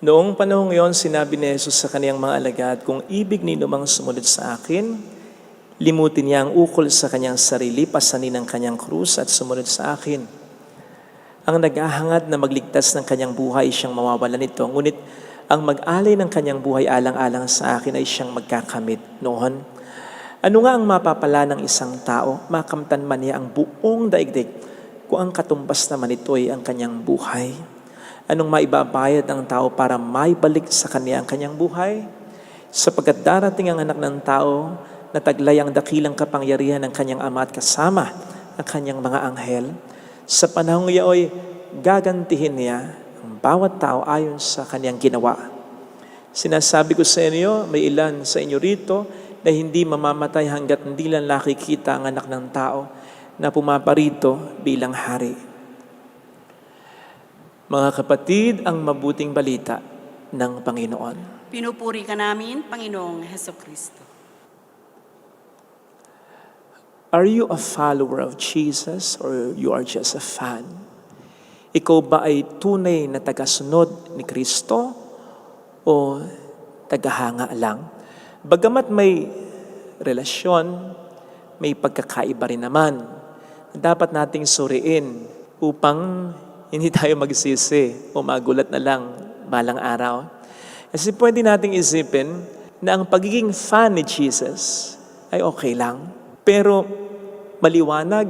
Noong panahong iyon, sinabi ni Jesus sa kaniyang mga alagad, kung ibig ninyo mang sumunod sa akin, limutin niya ang ukol sa kanyang sarili, pasanin ang kanyang krus at sumunod sa akin. Ang naghahangad na magligtas ng kanyang buhay, siyang mawawalan nito. Ngunit ang mag-alay ng kanyang buhay alang-alang sa akin ay siyang magkakamit noon. Ano nga ang mapapala ng isang tao? Makamtan man niya ang buong daigdig kung ang katumbas naman ito ay ang kanyang buhay. Anong maibabayad ng tao para maibalik sa kanya ang kanyang buhay? Sapagkat darating ang anak ng tao na taglay ang dakilang kapangyarihan ng kanyang ama at kasama ang kanyang mga anghel. Sa panahong iyo'y gagantihin niya ang bawat tao ayon sa kanyang ginawa. Sinasabi ko sa inyo, may ilan sa inyo rito na hindi mamamatay hanggat hindi lang nakikita ang anak ng tao na pumaparito bilang hari. Mga kapatid, ang mabuting balita ng Panginoon. Pinupuri ka namin, Panginoong Hesukristo. Are you a follower of Jesus or you are just a fan? Ikaw ba ay tunay na tagasunod ni Kristo o tagahanga lang? Bagamat may relasyon, may pagkakaiba rin naman. Dapat nating suriin upang hindi tayo magsisi o magulat na lang balang araw. Kasi pwede nating isipin na ang pagiging fan ni Jesus ay okay lang. Pero maliwanag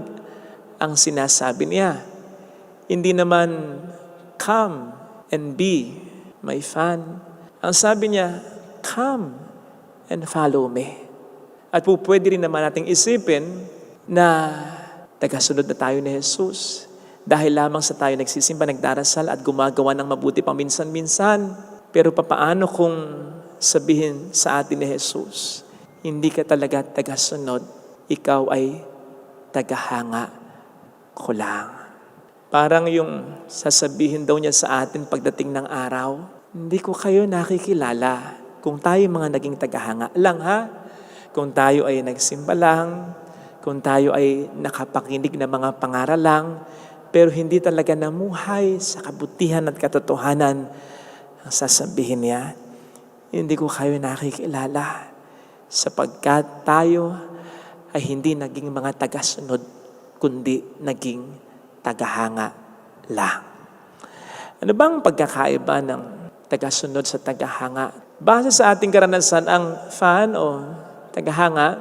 ang sinasabi niya. Hindi naman, come and be my fan. Ang sabi niya, come and follow me. At po pwede rin naman nating isipin na tagasunod na tayo ni Jesus. Dahil lamang sa tayo nagsisimba, nagdarasal at gumagawa ng mabuti paminsan-minsan. Pero papaano kung sabihin sa atin ni Jesus, hindi ka talaga tagasunod, ikaw ay tagahanga ko lang. Parang yung sasabihin daw niya sa atin pagdating ng araw, hindi ko kayo nakikilala kung tayo mga naging tagahanga lang ha. Kung tayo ay nagsimba lang, kung tayo ay nakapakinig ng mga pangaral lang, pero hindi talaga namuhay sa kabutihan at katotohanan, ang sasabihin niya, hindi ko kayo nakikilala sapagkat tayo ay hindi naging mga tagasunod, kundi naging tagahanga lang. Ano bang pagkakaiba ng tagasunod sa tagahanga? Base sa ating karanasan, ang fan o tagahanga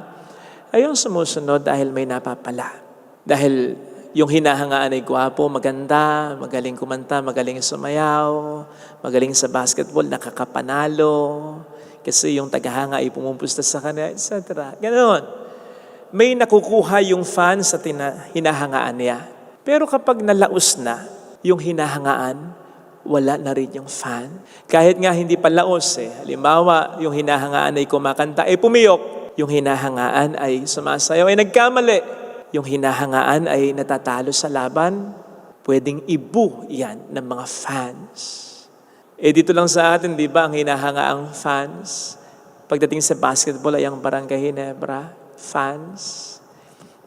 ay yung sumusunod dahil may napapala. Dahil yung hinahangaan ay gwapo, maganda, magaling kumanta, magaling sumayaw, magaling sa basketball, nakakapanalo, kasi yung tagahanga ay pumupusta sa kanya, etc. Ganon. May nakukuha yung fan sa hinahangaan niya. Pero kapag nalaos na yung hinahangaan, wala na rin yung fan. Kahit nga hindi pa laos halimbawa, yung hinahangaan ay kumakanta, ay pumiyok. Yung hinahangaan ay sumasayaw, ay nagkamali. Yung hinahangaan ay natatalo sa laban, pwedeng ibu yan ng mga fans. Dito lang sa atin, di ba, ang hinahangaang fans, pagdating sa basketball ay ang Barangay Ginebra, fans.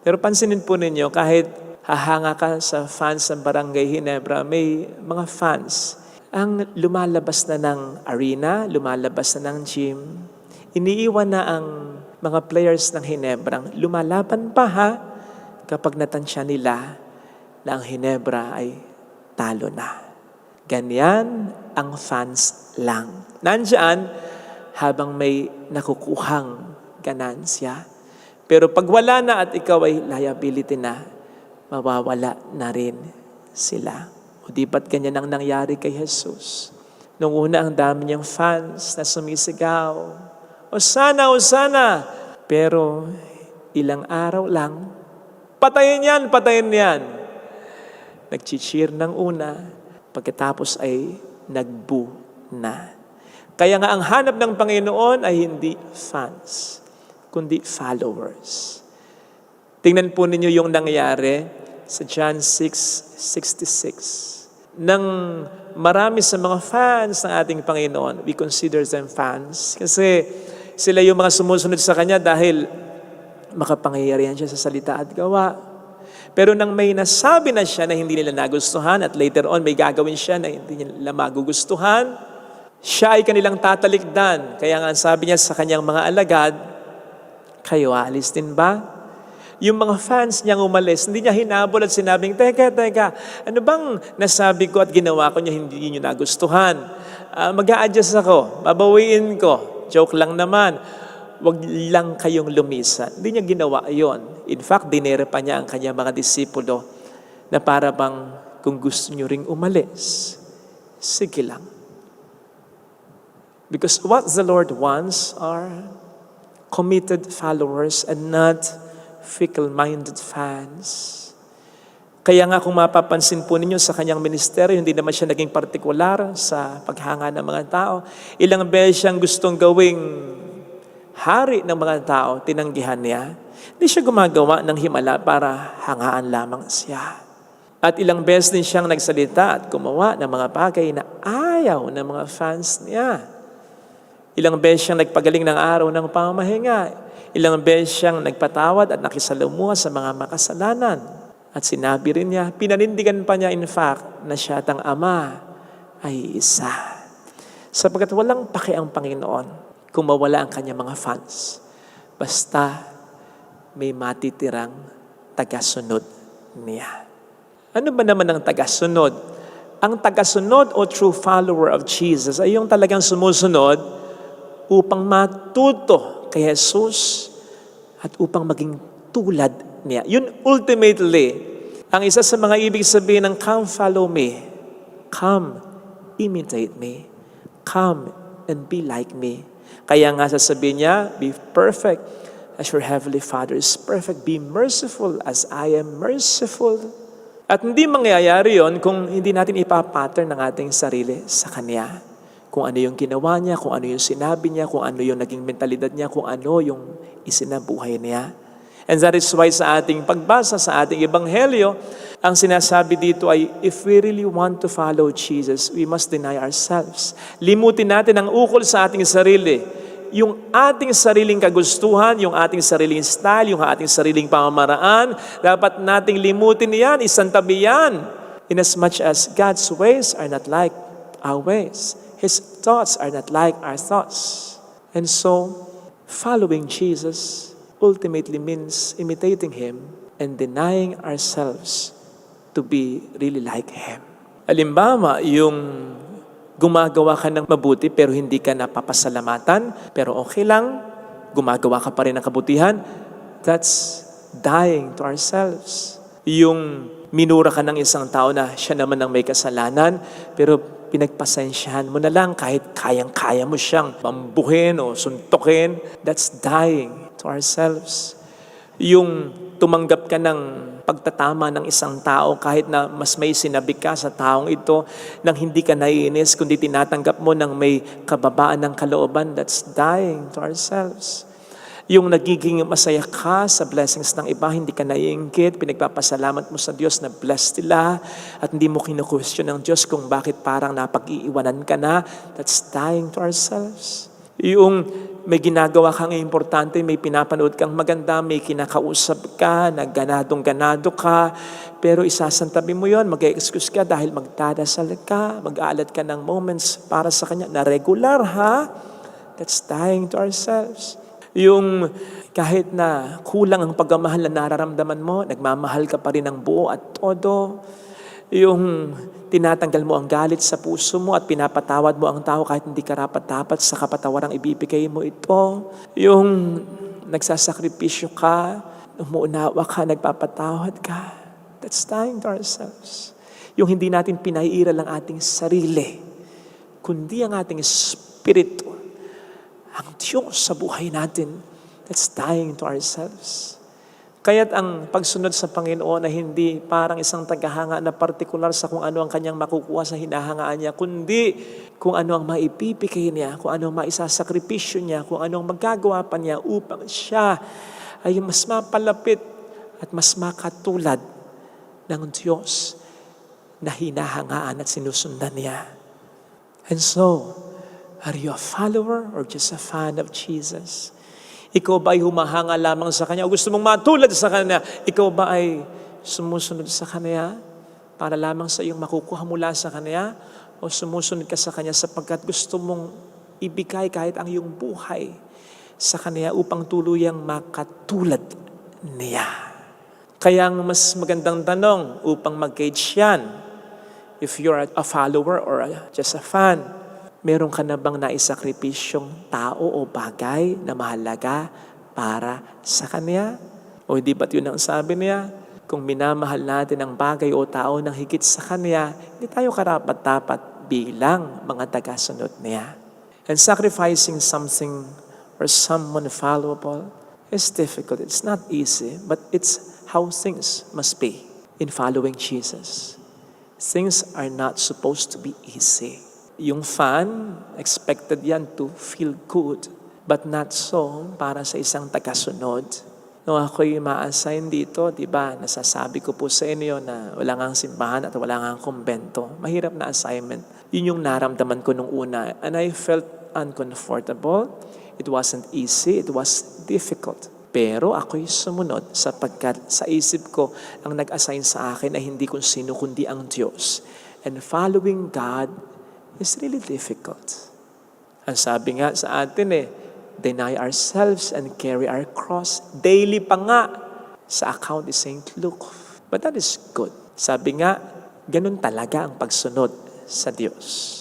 Pero pansinin po ninyo, kahit hahanga ka sa fans ng Barangay Ginebra, may mga fans ang lumalabas na ng arena, lumalabas na ng gym. Iniiwan na ang mga players ng Ginebrang lumalaban pa kapag natansya nila na ang Ginebra ay talo na. Ganyan ang fans lang. Nandyan habang may nakukuhang ganansya. Pero pag wala na at ikaw ay liability na, mawawala na rin sila. O di ba't ganyan ang nangyari kay Jesus? Nung una ang dami niyang fans na sumisigaw, Osana, Osana! Pero ilang araw lang, patayin yan. Nag-cheer ng una, pagkatapos ay nagbu na. Kaya nga ang hanap ng Panginoon ay hindi fans, kundi followers. Tingnan po ninyo yung nangyari sa John 6:66. Nang marami sa mga fans ng ating Panginoon, we consider them fans. Kasi sila yung mga sumusunod sa Kanya dahil makapangyarihan siya sa salita at gawa. Pero nang may nasabi na siya na hindi nila nagustuhan at later on may gagawin siya na hindi nila magugustuhan, Siya ay kanilang tatalikdan. Kaya nga sabi niya sa kanyang mga alagad, kayo aalis din ba? Yung mga fans niyang umalis, hindi niya hinabol at sinabing, teka, ano bang nasabi ko at ginawa ko niya hindi niyo nagustuhan? Mag-a-adjust ako, babawiin ko. Joke lang naman. Huwag lang kayong lumisan. Hindi niya ginawa yon. In fact, dinere pa niya ang kanyang mga disipulo na para bang kung gusto niyo ring umalis, sige lang. Because what the Lord wants are committed followers and not fickle-minded fans. Kaya nga kung mapapansin po ninyo sa kanyang ministeryo, hindi naman siya naging partikular sa paghanga ng mga tao. Ilang beses siyang gustong gawing hari ng mga tao, tinanggihan niya. Hindi siya gumagawa ng himala para hangaan lamang siya. At ilang beses din siyang nagsalita at gumawa ng mga bagay na ayaw ng mga fans niya. Ilang beses siyang nagpagaling ng araw ng pamamahinga. Ilang beses siyang nagpatawad at nakisalamuha sa mga makasalanan. At sinabi rin niya, pinanindigan pa niya in fact na siya at ang Ama ay isa. Sapagkat walang paki ang Panginoon kung mawala ang kanyang mga fans. Basta may matitirang tagasunod niya. Ano ba naman ang tagasunod? Ang tagasunod o true follower of Jesus ay yung talagang sumusunod upang matuto kay Jesus at upang maging tulad niya. Yun ultimately, ang isa sa mga ibig sabihin ng come follow me, come imitate me, come and be like me. Kaya nga sasabihin niya, be perfect as your heavenly Father is perfect. Be merciful as I am merciful. At hindi mangyayari yon kung hindi natin ipapattern ng ating sarili sa Kanya. Kung ano yung ginawa niya, kung ano yung sinabi niya, kung ano yung naging mentalidad niya, kung ano yung isinabuhay niya. And that is why sa ating pagbasa, sa ating ebanghelyo, ang sinasabi dito ay, if we really want to follow Jesus, we must deny ourselves. Limutin natin ang ukol sa ating sarili. Yung ating sariling kagustuhan, yung ating sariling style, yung ating sariling pamamaraan, dapat nating limutin yan, isantabi yan. Inasmuch as God's ways are not like our ways. His thoughts are not like our thoughts. And so, following Jesus ultimately means imitating Him and denying ourselves to be really like Him. Halimbawa, yung gumagawa ka ng mabuti pero hindi ka napapasalamatan, pero okay lang, gumagawa ka pa rin ng kabutihan, that's dying to ourselves. Yung minura ka ng isang tao na siya naman ang may kasalanan, pero pinagpasensyahan mo na lang kahit kayang-kaya mo siyang pambuhin o suntukin, that's dying to ourselves. Yung tumanggap ka ng pagtatama ng isang tao kahit na mas may sinabi ka sa taong ito nang hindi ka naiinis kundi tinatanggap mo ng may kababaan ng kalooban, that's dying to ourselves. Yung nagiging masaya ka sa blessings ng iba, hindi ka naiinggit, pinagpapasalamat mo sa Diyos na blessed sila at hindi mo kinu-question ng Diyos kung bakit parang napag-iiwanan ka na, that's dying to ourselves. Yung may ginagawa kang importante, may pinapanood kang maganda, may kinakausap ka, ganadong-ganado ka, pero isasantabi mo yon, mag-excuse ka dahil magdadasal ka, mag-aalat ka ng moments para sa Kanya na regular ha, that's dying to ourselves. Yung kahit na kulang ang pagmamahal na nararamdaman mo, nagmamahal ka pa rin ng buo at todo. Yung tinatanggal mo ang galit sa puso mo at pinapatawad mo ang tao kahit hindi karapat-dapat sa kapatawarang ibibigay mo ito. Yung nagsasakripisyo ka, umuunawa ka, nagpapatawad ka. That's dying to ourselves. Yung hindi natin pinaiiral ang ating sarili, kundi ang ating espiritu, ang Diyos sa buhay natin, that's dying to ourselves. Kaya't ang pagsunod sa Panginoon na hindi parang isang tagahanga na partikular sa kung ano ang kanyang makukuha sa hinahangaan niya, kundi kung ano ang maipipigay niya, kung ano ang maisasakripisyo niya, kung ano ang magagawa pa niya upang siya ay mas mapalapit at mas makatulad ng Diyos na hinahangaan at sinusundan niya. And so, are you a follower or just a fan of Jesus? Ikaw ba ay humahanga lamang sa Kanya o gusto mong matulad sa Kanya? Ikaw ba ay sumusunod sa Kanya para lamang sa iyong makukuha mula sa Kanya? o sumusunod ka sa Kanya sapagkat gusto mong ibigay kahit ang iyong buhay sa Kanya upang tuluyang makatulad niya. Kaya ang mas magandang tanong upang mag-gauge yan, if you're a follower or just a fan, meron ka na bang naisakripisyong tao o bagay na mahalaga para sa Kanya? O di ba't yun ang sabi niya? Kung minamahal natin ang bagay o tao ng higit sa Kanya, hindi tayo karapat-dapat bilang mga tagasunod niya. And sacrificing something or someone valuable is difficult. It's not easy, but it's how things must be in following Jesus. Things are not supposed to be easy. Yung fan, expected yan to feel good, but not so para sa isang tagasunod. Nung ako'y ma-assign dito, di ba, nasasabi ko po sa inyo na wala ngang simbahan at wala ngang kumbento. Mahirap na assignment. Yun yung naramdaman ko nung una. And I felt uncomfortable. It wasn't easy. It was difficult. Pero ako'y sumunod sapagkat sa isip ko, ang nag-assign sa akin ay hindi kung sino kundi ang Diyos. And following God is really difficult. Ang sabi nga sa atin deny ourselves and carry our cross. Daily pa nga sa account ni St. Luke. But that is good. Sabi nga, ganun talaga ang pagsunod sa Diyos.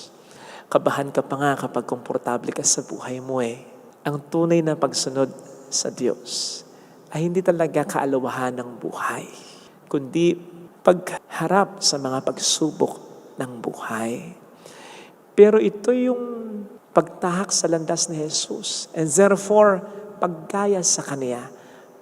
Kabahan ka pa nga kapag komportable ka sa buhay mo Ang tunay na pagsunod sa Diyos ay hindi talaga kaalawahan ng buhay, kundi pagharap sa mga pagsubok ng buhay. Pero ito yung pagtahak sa landas ni Jesus. And therefore, paggaya sa Kanya,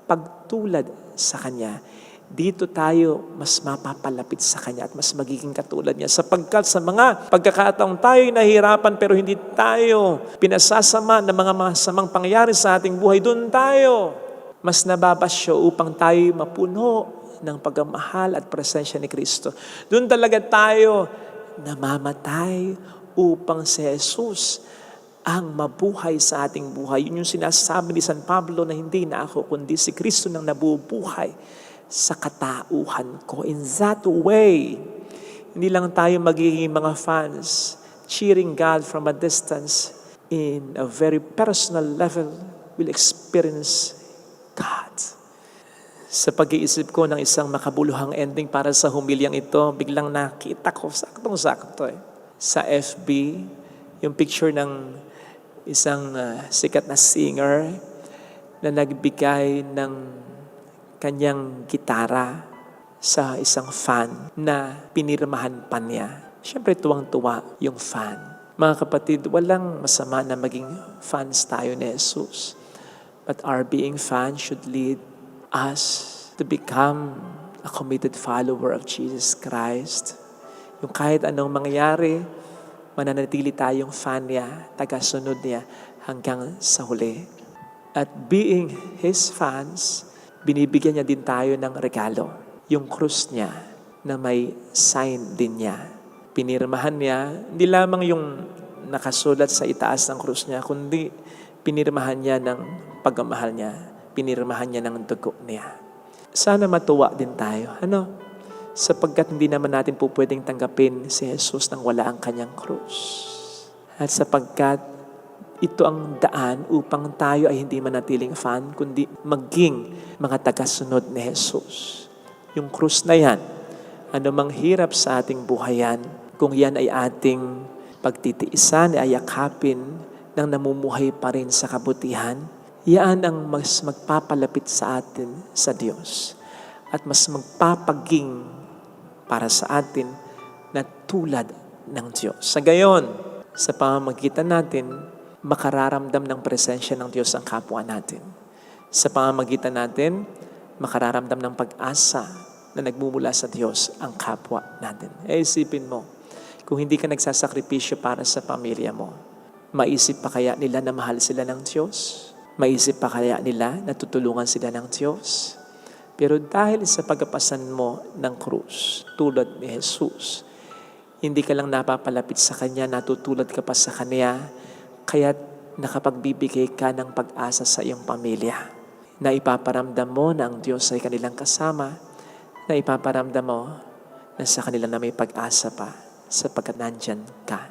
pagtulad sa Kanya, dito tayo mas mapapalapit sa Kanya at mas magiging katulad niya. Sapagkat sa mga pagkakataong tayo'y nahihirapan pero hindi tayo pinasasama ng mga masamang pangyayari sa ating buhay, doon tayo mas nababasyo upang tayo'y mapuno ng pagmamahal at presensya ni Kristo. Doon talaga tayo namamatay upang si Jesus ang mabuhay sa ating buhay. Yun yung sinasabi ni San Pablo na hindi na ako, kundi si Kristo nang nabubuhay sa katauhan ko. In that way, hindi lang tayo magiging mga fans, cheering God from a distance. In a very personal level, we'll experience God. Sa pag-iisip ko ng isang makabuluhang ending para sa humilyang ito, biglang nakita ko, saktong-sakto sa FB, yung picture ng isang sikat na singer na nagbigay ng kanyang gitara sa isang fan na pinirmahan pa niya. Siyempre tuwang-tuwa yung fan. Mga kapatid, walang masama na maging fans tayo ni Jesus. But our being fans should lead us to become a committed follower of Jesus Christ. Yung kahit anong mangyari, mananatili tayong fan niya, tagasunod niya hanggang sa huli. At being His fans, binibigyan niya din tayo ng regalo. Yung krus niya na may sign din niya. Pinirmahan niya, hindi lamang yung nakasulat sa itaas ng krus niya, kundi pinirmahan niya ng pagmamahal niya. Pinirmahan niya ng dugo niya. Sana matuwa din tayo. Sapagkat hindi naman natin po pwedeng tanggapin si Jesus nang wala ang kanyang krus. At sapagkat ito ang daan upang tayo ay hindi manatiling fan, kundi maging mga tagasunod ni Jesus. Yung krus na yan, anumang hirap sa ating buhayan, kung yan ay ating pagtitiisan, ay yakapin ng namumuhay pa rin sa kabutihan, yan ang mas magpapalapit sa atin sa Diyos at mas magpapaging para sa atin na tulad ng Diyos. Sa gayon, sa pamamagitan natin, makararamdam ng presensya ng Diyos ang kapwa natin. Sa pamamagitan natin, makararamdam ng pag-asa na nagmumula sa Diyos ang kapwa natin. Isipin mo, kung hindi ka nagsasakripisyo para sa pamilya mo, maisip pa kaya nila na mahal sila ng Diyos? Maisip pa kaya nila na tutulungan sila ng Diyos? Pero dahil sa pagkapasan mo ng krus, tulad ni Jesus, hindi ka lang napapalapit sa Kanya, natutulad ka pa sa Kanya, kaya nakapagbibigay ka ng pag-asa sa iyong pamilya. Na ipaparamdam mo na ang Diyos ay kanilang kasama, na ipaparamdam mo na sa kanila na may pag-asa pa. sapagkat nandyan ka.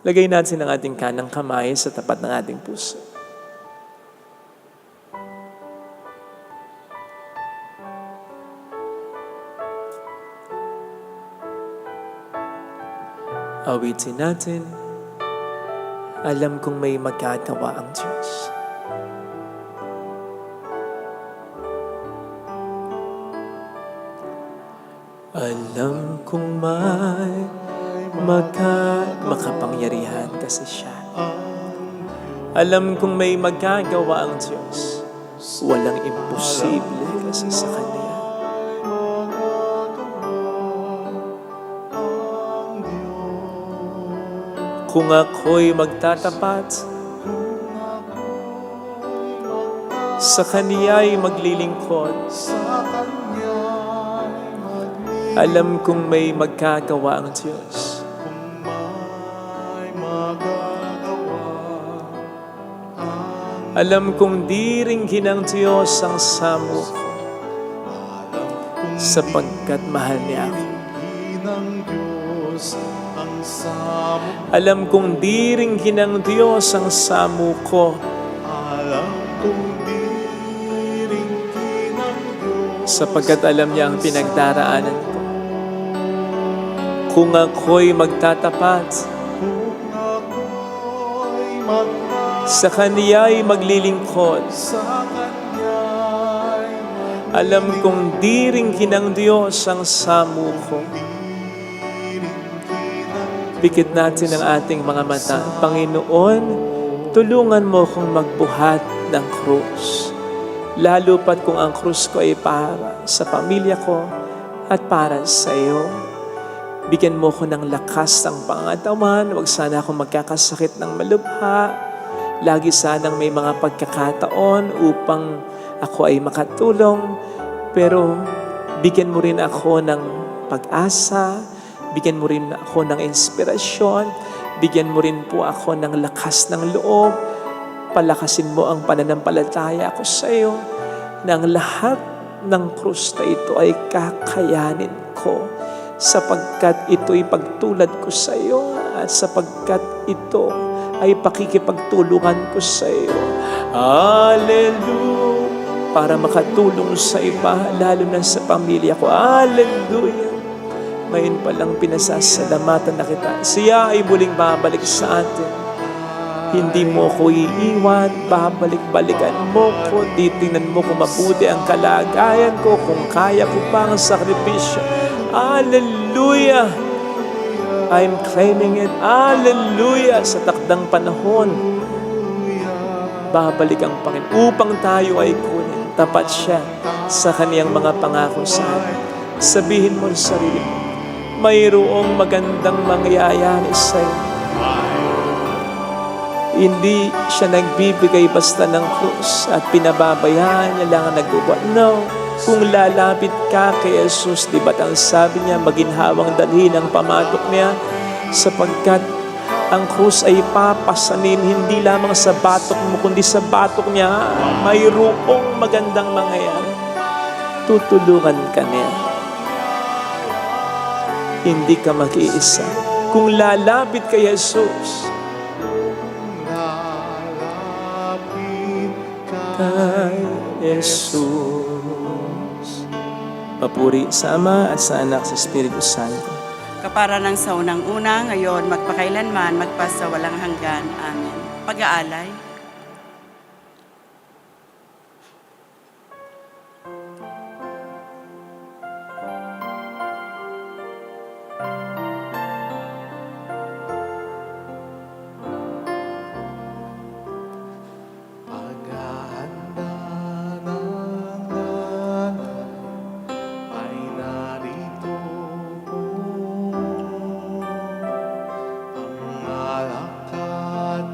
Lagay natin ang ating kanang kamay sa tapat ng ating puso. Awitin natin, alam kong may magagawa ang Diyos. Alam kong may makapangyarihan kasi siya. Alam kong may magagawa ang Diyos. Walang imposible kasi sa Kanya. Kung ako'y magtatapat, sa Kaniya'y maglilingkod, alam kong may magagawa ang Diyos. Alam kong di ringgin ng Diyos ang samo ko, sapagkat mahal niya ako. Alam kong di ringgin ng Diyos ang samo ko, sapagkat alam niya ang pinagdaraanan ko. Kung ako'y magtatapat, sa Kaniya'y maglilingkod, alam kong di ringgin ng Diyos ang samo ko. Pikit natin ang ating mga mata. Panginoon, tulungan mo kong magbuhat ng krus. Lalo pat kung ang krus ko ay para sa pamilya ko at para sa iyo. Bigyan mo ko ng lakas ng pangatawan. Huwag sana akong magkakasakit ng malubha. Lagi sanang may mga pagkakataon upang ako ay makatulong. Pero bigyan mo rin ako ng pag-asa. Bigyan mo rin ako ng inspirasyon. Bigyan mo rin po ako ng lakas ng loob. Palakasin mo ang pananampalataya ko sa iyo na ang lahat ng krus na ito ay kakayanin ko sapagkat ito'y pagtulad ko sa iyo at sapagkat ito ay pakikipagtulungan ko sa iyo. Hallelujah! Para makatulong sa iba, lalo na sa pamilya ko. Hallelujah! Ngayon palang pinasasalamatan na kita. Siya ay muling babalik sa atin. Hindi mo ko iiwan, babalik-balikan mo ko, titingnan mo kung mabuti ang kalagayan ko, kung kaya ko pa ang sakripisyo. Hallelujah! I'm claiming it. Hallelujah! Sa takdang panahon, babalik ang Panginoon upang tayo ay kunin. Tapat siya sa kaniyang mga pangako sa atin. Sabihin mo sa sarili mo, mayroong magandang mangyayari sa iyo. Hindi siya nagbibigay basta ng krus at pinababayaan niya lang ang nagbubuhat. No. Kung lalapit ka kay Jesus, di ba't ang sabi niya, maginhawang dalhin ang pamatok niya, sapagkat ang krus ay papasanin hindi lamang sa batok mo, kundi sa batok niya, mayroong magandang mangyayari. Tutulungan ka niya. Hindi ka mag-iisa. Kung lalapit kay Jesus, kay Jesus. Papuri sa Ama at sa Anak sa Espiritu Santo. Kapara ng sa unang-una, ngayon, magpakailanman, magpasawalang hanggan. Amen. Pag-aalay. Alak at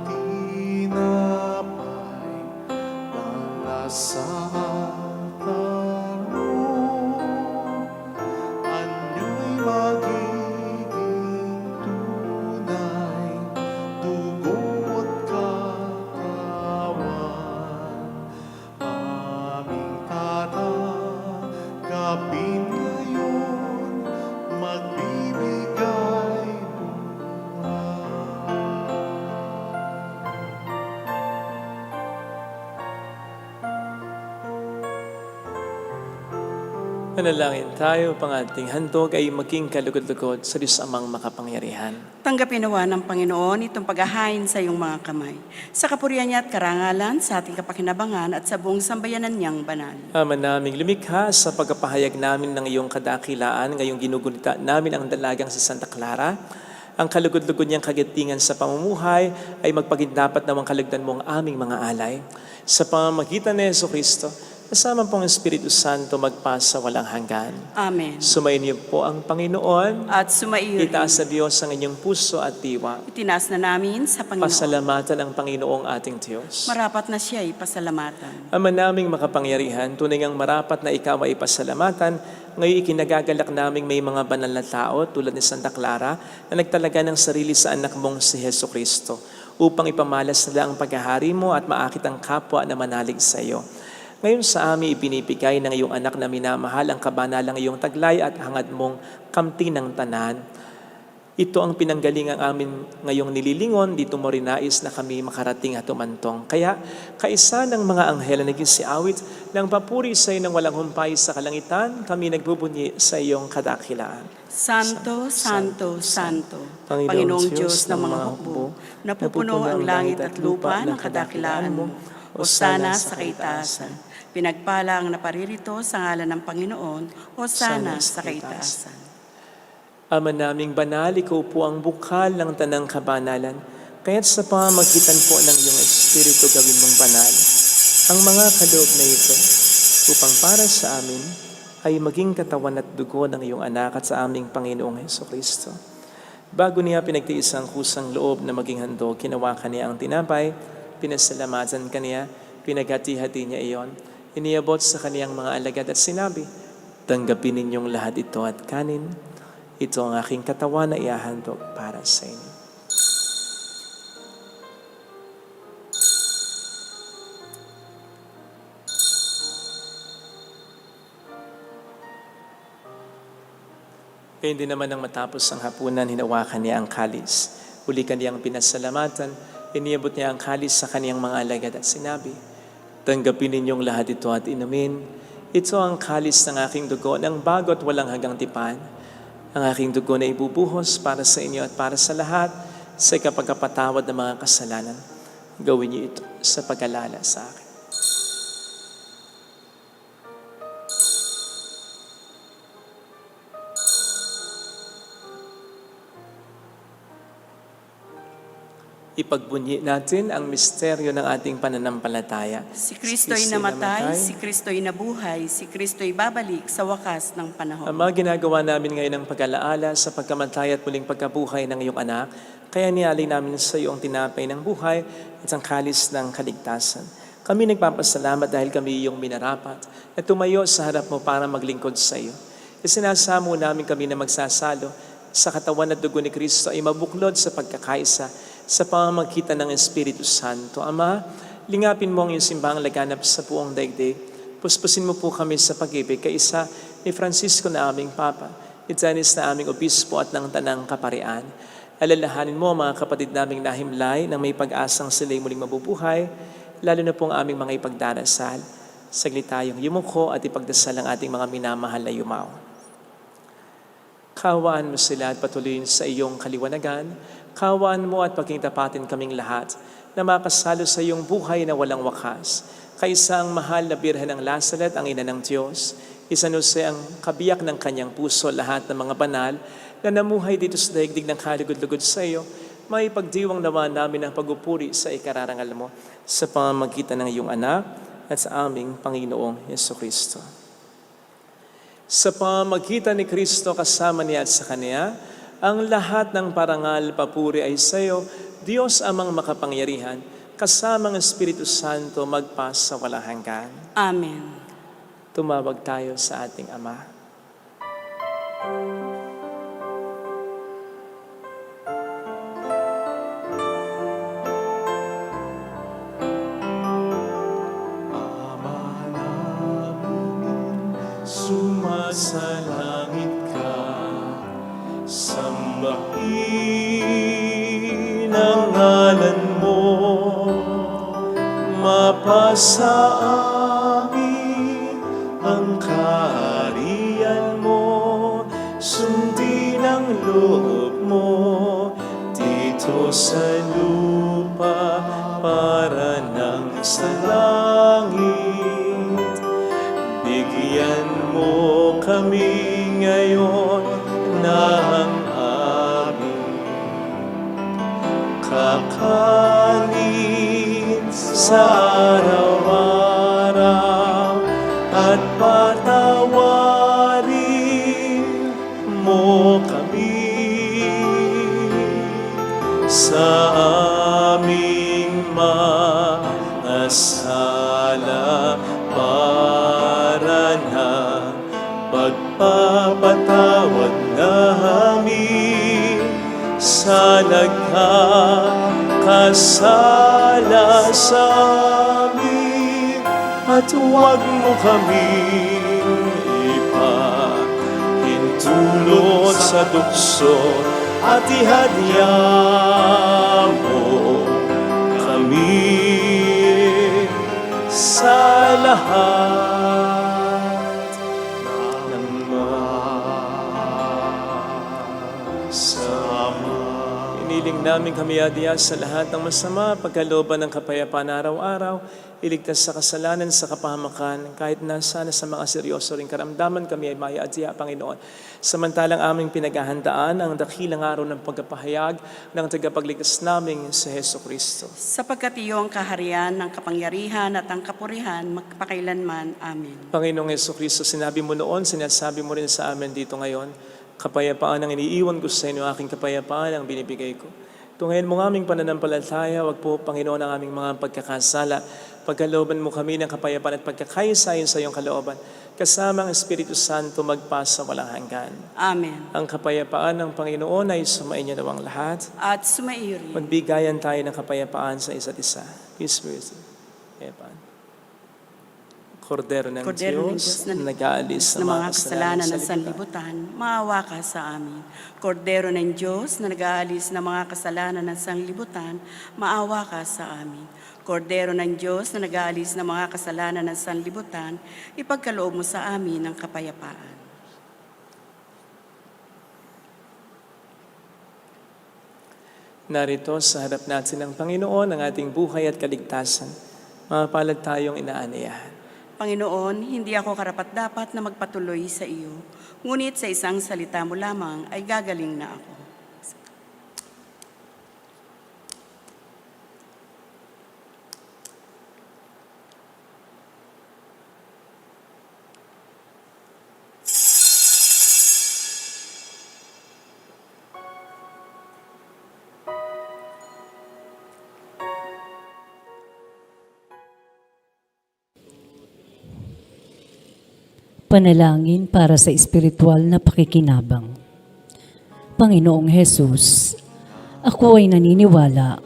Manalangin tayo upang ating handog ay maging kalugod-lugod sa Diyos Amang makapangyarihan. Tanggapin nawa ng Panginoon itong paghahain sa iyong mga kamay. Sa kapurihan niya at karangalan, sa ating kapakinabangan at sa buong sambayanan niyang banal. Ama naming lumikha, sa pagpapahayag namin ng iyong kadakilaan, ngayong ginugunita namin ang dalagang sa Santa Clara, ang kalugod-lugod niyang kagitingan sa pamumuhay ay magpagindapat nawang kalugdan mo ang aming mga alay. Sa pamamagitan ni Jesucristo, kasama pong Espiritu Santo magpasa walang hanggan. Amen. Sumayin niyo po ang Panginoon. At sumaiyo Itaas sa Diyos ang inyong puso at diwa. itinaas na namin sa Panginoon. Pasalamatan ang Panginoong ating Diyos. Marapat na siya ipasalamatan. Ama naming makapangyarihan, tunay ngang marapat na ikaw ay pasalamatan. Ngayon ikinagagalak naming may mga banal na tao tulad ni Santa Clara na nagtalaga ng sarili sa anak mong si Heso Kristo upang ipamalas nila ang paghahari mo at maakit ang kapwa na manalig sa iyo. Ngayon sa amin ibinibigay ng iyong anak na minamahal ang kabanalang iyong taglay at hangad mong kamti ng tanan. Ito ang pinanggalingang amin ngayong nililingon, dito mo rin nais na kami makarating at umantong. Kaya, kaisa ng mga anghel na naging siawit ng papuri sa iyo ng walang humpay sa kalangitan, kami nagbubunyi sa iyong kadakilaan. Santo, Santo, Santo, Panginoong Diyos ng mga hukbo, napupuno ang langit at lupa ng kadakilaan mo. Hosana sa kaitaasan. Pinagpala ang naparirito sa ngalan ng Panginoon. Hosana sa kaitaasan. Ama naming banal, ikaw po ang bukal ng tanang kabanalan. Kaya't sa pamamagitan po ng iyong Espiritu gawin mong banal ang mga kaloob na ito upang para sa amin ay maging katawan at dugo ng iyong anak at sa aming Panginoong Jesucristo. Bago niya pinagtiis ang kusang loob na maging handog, kinawakan niya ang tinapay, pinasalamatan kaniya, pinaghati-hati niya iyon, iniabot sa kaniyang mga alagad at sinabi, tanggapin ninyong lahat ito at kanin. Ito ang aking katawan na iahandog para sa inyo. Kaya hindi naman nang matapos ang hapunan, hinawakan niya ang kalis. Uli kaniyang pinasalamatan, iniabot niya ang kalis sa kaniyang mga alagad at sinabi, tanggapin ninyong lahat ito at inumin. Ito ang kalis ng aking dugo ng bago at walang hanggang tipan. Ang aking dugo na ibubuhos para sa inyo at para sa lahat sa kapagkapatawad ng mga kasalanan. Gawin niyo ito sa pag-alala sa akin. Ipagbunyi natin ang misteryo ng ating pananampalataya. Si Kristo'y namatay, si Kristo'y nabuhay, si Kristo'y babalik sa wakas ng panahon. Ama, ginagawa namin ngayon ang pag-alaala sa pagkamatay at muling pagkabuhay ng iyong anak, kaya nialay namin sa iyo ang tinapay ng buhay at ang kalis ng kaligtasan. Kami nagpapasalamat dahil kami iyong minarapat na tumayo sa harap mo para maglingkod sa iyo. Isinasamo namin kami na magsasalo sa katawan at dugo ni Kristo ay mabuklod sa pagkakaisa sa pamamagitan ng Espiritu Santo. Ama, lingapin mo ang iyong simbahang laganap sa buong daigdig. Puspusin mo po kami sa pag-ibig kaisa ni Francisco na aming Papa, ni Janis na aming Obispo at ng Tanang Kaparian. Alalahanin mo mga kapatid naming nahimlay na may pag-asang sila'y muling mabubuhay, lalo na po ang aming mga ipagdarasal. Saglit tayong yumuko at ipagdasal ang ating mga minamahal na yumaon. Kawaan mo sila at patuloyin sa iyong kaliwanagan. Kawaan mo at pagkingtapatin kaming lahat na makasalo sa iyong buhay na walang wakas. Kaysa ang mahal na Birhen ng Lazaret, ang ina ng Diyos, San Jose ang kabiyak ng kanyang puso, lahat ng mga banal na namuhay dito sa daigdig ng kalugod-lugod sa iyo, may pagdiwang naman namin ang pagupuri sa ikararangal mo sa pamamagitan ng iyong anak at sa aming Panginoong Jesucristo. Sa pamamagitan ni Kristo kasama niya at sa Kanya, ang lahat ng parangal, papuri ay sa iyo, Diyos amang makapangyarihan, kasama ng Espiritu Santo magpas sa walang hanggan. Amen. Tumawag tayo sa ating Ama. Ama namin, sumasalangit ka, sambahin ang ngalan mo, mapasa amin ang kaharian sa lupa para nang sa langit. Bigyan mo kami ngayon ng aming kakanin sa araw-araw at patawarin mo kami sa aming mga sala para na pagpapatawad namin sa nagkakasala sa amin, at huwag mo kaming ipahintulot sa tukso, at ihadya mo kami sa lahat ng masama. Iniling namin kami adya sa lahat ng masama, pagkalooban ng kapayapaan araw-araw, iligtas sa kasalanan, sa kapahamakan, kahit na sana sa mga seryoso ring karamdaman kami ay maiadya, Panginoon. Samantalang aming pinaghahandaan ang dakilang araw ng pagkapahayag ng tagapagligtas naming sa Heso Kristo. Sapagkat iyo ang kaharian, ng kapangyarihan at ang kapurihan, magpakailanman. Amen. Panginoong Heso Kristo, sinabi mo noon, sinasabi mo rin sa amin dito ngayon, kapayapaan ang iniiwan ko sa inyo, aking kapayapaan ang binibigay ko. Tungayin mo ng aming pananampalataya, wag po, Panginoon, ang aming mga pagkakasala. Pagkalooban mo kami ng kapayapaan at pagkakaisa-ayon sa iyong kalooban. Kasama ang Espiritu Santo magpasa walang hanggan. Amen. Ang kapayapaan ng Panginoon ay sumainyo daw ang lahat. At sumaiyo rin. Magbigayan tayo ng kapayapaan sa isa't isa. Peace be with you. Kapayapaan. Kordero ng Diyos na nag-aalis ng mga kasalanan ng sanlibutan, maawa ka sa amin. Kordero ng Diyos na nag-aalis ng mga kasalanan ng sanlibutan, maawa ka sa amin. Kordero ng Diyos na nag-aalis ng mga kasalanan ng sanlibutan, ipagkaloob mo sa amin ang kapayapaan. Narito sa harap natin ng Panginoon ang ating buhay at kaligtasan. Mapalad tayong inaaniyahan. Panginoon, hindi ako karapat-dapat na magpatuloy sa iyo, ngunit sa isang salita mo lamang ay gagaling na ako. Panalangin para sa espiritual na pakikinabang. Panginoong Hesus, ako ay naniniwala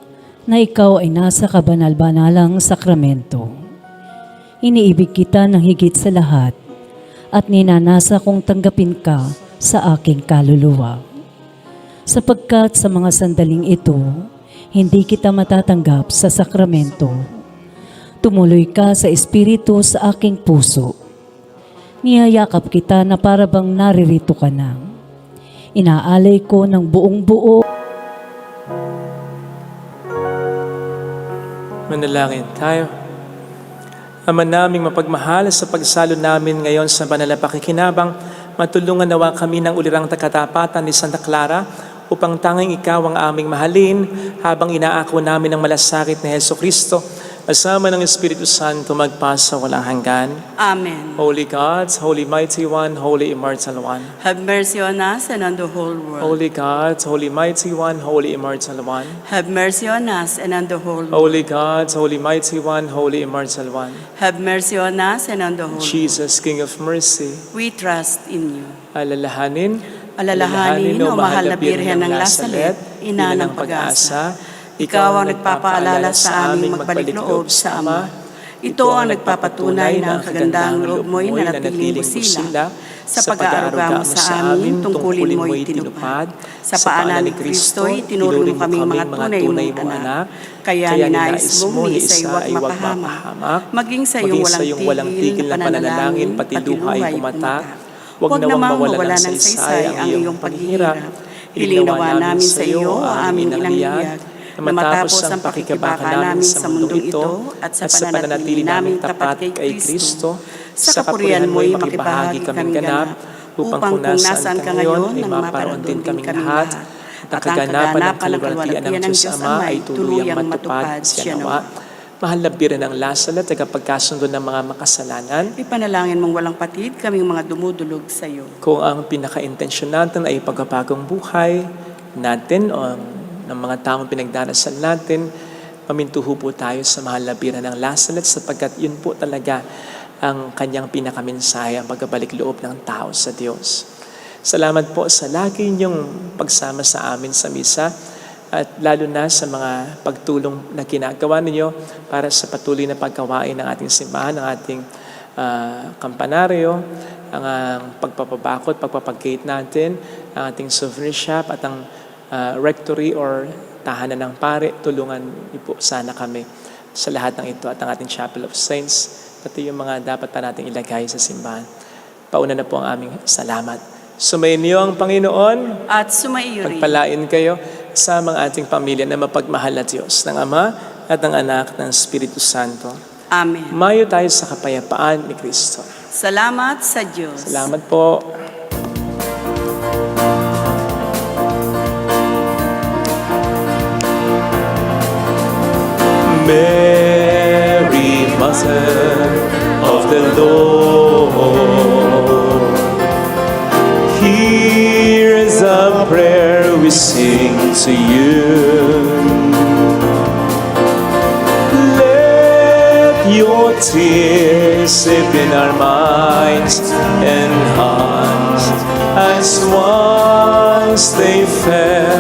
na ikaw ay nasa kabanal-banalang sakramento. Iniibig kita ng higit sa lahat at ninanasa kong tanggapin ka sa aking kaluluwa. Sapagkat sa mga sandaling ito, hindi kita matatanggap sa sakramento. Tumuloy ka sa espiritu sa aking puso. Niyayakap kita na para bang naririto ka na. Inaalay ko ng buong buo. Manalangin tayo. Ama naming mapagmahal, sa pagsalo namin ngayon sa banal na pakikinabang, matulungan nawa kami ng ulirang katapatan ni Santa Clara upang tanging ikaw ang aming mahalin habang inaako namin ang malasakit ni Heso Kristo, kasama ng Espiritu Santo magpasa walang hanggan. Amen. Holy God, Holy Mighty One, Holy Immortal One. Have mercy on us and on the whole world. Holy God, Holy Mighty One, Holy Immortal One. Have mercy on us and on the whole world. Holy God, Holy Mighty One, Holy Immortal One. Have mercy on us and on the whole world. Jesus, King of Mercy, We trust in you. alalahanin, Alalahanin, o mahal na Birhen ng Lasalet, ina ng pag-asa, ikaw ang nagpapaalala sa aming magbalik loob sa Ama. Ito ang nagpapatunay na ang kagandahang loob mo'y nanatiling busila sa pag-aaruga mo sa amin, tungkulin mo'y tinupad. Sa paanan ni Kristo'y tinuring mo kaming mga tunay mong anak, kaya ninais mong ni isa iwat mapahamak, maging sa iyong walang tigil na pananalangin, pati luha ay pumatak. Huwag namang mawala ng saysay ang iyong paghihirap. Hiling nawa namin sa iyo ang aming inanghiyag. na matapos ang pakikibaka namin sa mundong ito at sa pananatili naming tapat kay Kristo, sa kapurihan mo'y makibahagi kaming ganap, upang kung nasaan ka ngayon, ay maparoon din kaming lahat, at ang kaganapan ng kalwalhatian ng Diyos Ama ay tuluyang matupad siya nawa. Mahal na Birhen ng Lasalette, tagapagkasundo ng mga makasalanan, ipanalangin mong walang patid kaming mga dumudulog sa iyo. kung ang pinaka-intensyon natin ay pagbabagong buhay natin o ng mga taong pinagdarasal natin, pamintuho po tayo sa mahal na Birhen ng Lasalette sapagkat yun po talaga ang kanyang pinakamensahe, ang pagbabalik loob ng tao sa Diyos. Salamat po sa lagi niyong pagsama sa amin sa misa at lalo na sa mga pagtulong na ginagawa ninyo para sa patuloy na pagkawain ng ating simbahan, ng ating kampanaryo, ang pagpapabakot, pagpapag-gate natin, ang ating souvenir shop at ang rectory or tahanan ng pare. Tulungan niyo po sana kami sa lahat ng ito at ang ating Chapel of Saints, pati yung mga dapat pa nating ilagay sa simbahan. Pauna na po ang aming salamat. Sumayin niyo ang Panginoon At sumaiyo rin. pagpalain kayo sa mga ating pamilya na mapagmahal na Diyos ng Ama at ng Anak ng Espiritu Santo. Amen. Mayo tayo sa kapayapaan ni Kristo. Salamat sa Diyos. Salamat po. Mary, Mother of the Lord, here's a prayer we sing to you. Let your tears sip in our minds and hearts as once they fell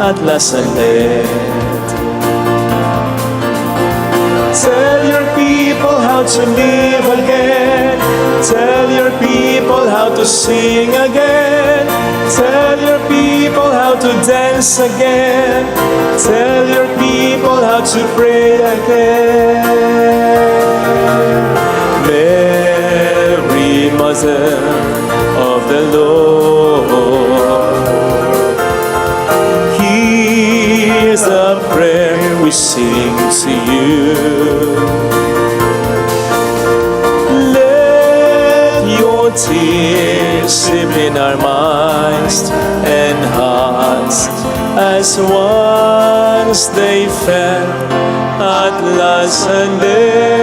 at La Salette. Tell your people how to live again. Tell your people how to sing again. Tell your people how to dance again. Tell your people how to pray again. Mary, Mother of the Lord, here's a prayer we sing to you. Let your tears sip in our minds and hearts as once they fell at La Salette.